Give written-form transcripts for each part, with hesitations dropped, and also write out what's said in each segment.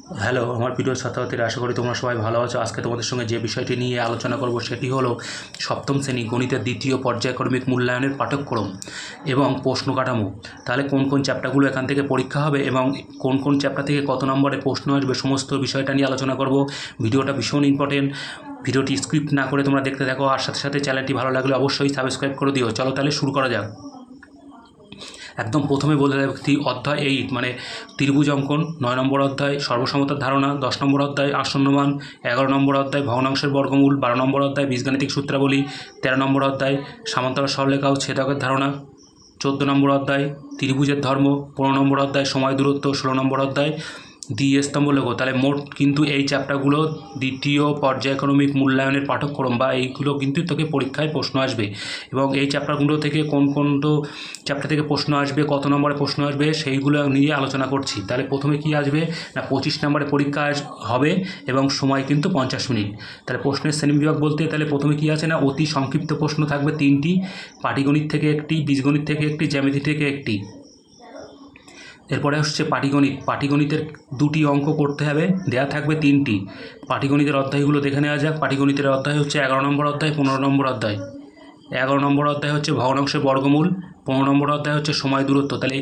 Hello, আমার প্রিয় ছাত্রছাত্রীরা, আশা করি তোমরা সবাই ভালো আছো। আজকে তোমাদের সঙ্গে যে বিষয়টি নিয়ে আলোচনা করব সেটি হলো সপ্তম শ্রেণী গণিতের দ্বিতীয় পর্যায়ক্রমিক মূল্যায়নের পাঠ্যক্রম এবং প্রশ্ন কাঠামো। তাহলে কোন কোন চ্যাপ্টারগুলো এখান থেকে পরীক্ষা হবে এবং কোন কোন চ্যাপ্টার থেকে কত নম্বরে প্রশ্ন আসবে, সমস্ত বিষয়টা নিয়ে আলোচনা করব। ভিডিওটা ভীষণ ইম্পর্টেন্ট, ভিডিওটি স্ক্রিপ্ট না করে তোমরা দেখতে থাকো, আর সাথে সাথে চ্যানেলটি ভালো লাগলে অবশ্যই সাবস্ক্রাইব করে দিও। চলো তাহলে শুরু করা যাক। একদম প্রথমে বলে রাখছি, অধ্যায় 8 মানে ত্রিভুজ অঙ্কন, 9 নম্বর অধ্যায় সর্বসমতার ধারণা, 10 নম্বর অধ্যায় আসন্নমান, 11 নম্বর অধ্যায় ভগ্নাংশের বর্গমূল, 12 নম্বর অধ্যায় বীজগাণিতিক সূত্রাবলী, 13 নম্বর অধ্যায় সমান্তরাল সরলরেখা ও ছেদকের ধারণা, 14 নম্বর অধ্যায় ত্রিভুজের ধর্ম, 15 নম্বর অধ্যায় সময় দূরত্ব, 16 নম্বর অধ্যায় দ্বিস্তম্ভ লেখ। তাহলে মোট কিন্তু এই চ্যাপ্টারগুলো দ্বিতীয় পর্যায়ক্রমিক মূল্যায়নের পাঠ্যক্রম বা এইগুলো কিন্তু তোকে পরীক্ষায় প্রশ্ন আসবে এবং এই চ্যাপ্টারগুলো থেকে কোন কোন চ্যাপ্টার থেকে প্রশ্ন আসবে, কত নম্বরে প্রশ্ন আসবে সেইগুলো নিয়ে আলোচনা করছি। তাহলে প্রথমে কি আসবে না, 25 নম্বরে পরীক্ষা হবে এবং সময় কিন্তু 50 মিনিট। তাহলে প্রশ্নের শ্রেণীবিভাগ বলতে তাহলে প্রথমে কি আছে না, অতি সংক্ষিপ্ত প্রশ্ন থাকবে 3টি, পাটিগণিত থেকে একটি, বীজগণিত থেকে একটি, জ্যামিতি থেকে একটি। এরপরে হচ্ছে পাটিগণিত। পাটিগণিতের 2টি অঙ্ক করতে হবে, দেয়া থাকবে 3টি। পাটিগণিতের অধ্যায়গুলো দেখে নেওয়া যাক। পাটিগণিতের অধ্যায় হচ্ছে 11 নম্বর অধ্যায়, 15 নম্বর অধ্যায়। 11 নম্বর অধ্যায় হচ্ছে ভগ্নাংশের বর্গমূল, 15 নম্বর অধ্যায় হচ্ছে সময় দূরত্ব। তাহলে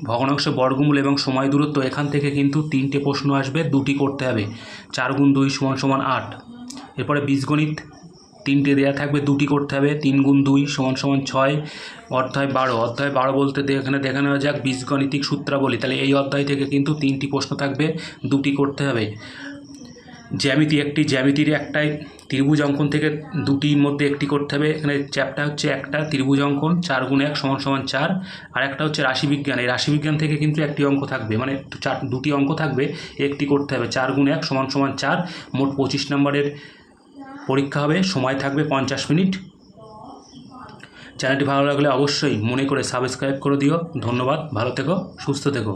ভগ্নাংশের বর্গমূল এবং সময় দূরত্ব এখান থেকে কিন্তু 3টে প্রশ্ন আসবে, 2টি করতে হবে। 4 গুণ 2 = 8। এরপরে বীজগণিত 3টে দেওয়া থাকবে, 2টি করতে হবে। 3 গুণ 2 = 6। অধ্যায় 12। অধ্যায় 12 বলতে এখানে দেখে নেওয়া যাক বীজগণিতিক সূত্রাবলী। তাহলে এই অধ্যায় থেকে কিন্তু 3টি প্রশ্ন থাকবে, 2টি করতে হবে। জ্যামিতি একটি, জ্যামিতির একটাই। ত্রিভুজ অঙ্কন থেকে 2টির মধ্যে একটি করতে হবে। এখানে চ্যাপ্টার হচ্ছে একটা ত্রিভুজ অঙ্কন, 4 গুণ 1 = 4। আর একটা হচ্ছে রাশিবিজ্ঞান। এই রাশিবিজ্ঞান থেকে কিন্তু একটি অঙ্ক থাকবে, মানে 2টি অঙ্ক থাকবে, একটি করতে হবে। 4 গুণ 1 = 4। মোট 25 নম্বরের পরীক্ষা হবে, সময় থাকবে 50 মিনিট। চ্যানেলটি ভালো লাগলে অবশ্যই মনে করে সাবস্ক্রাইব করে দিও। ধন্যবাদ, ভালো থেকো, সুস্থ থেকো।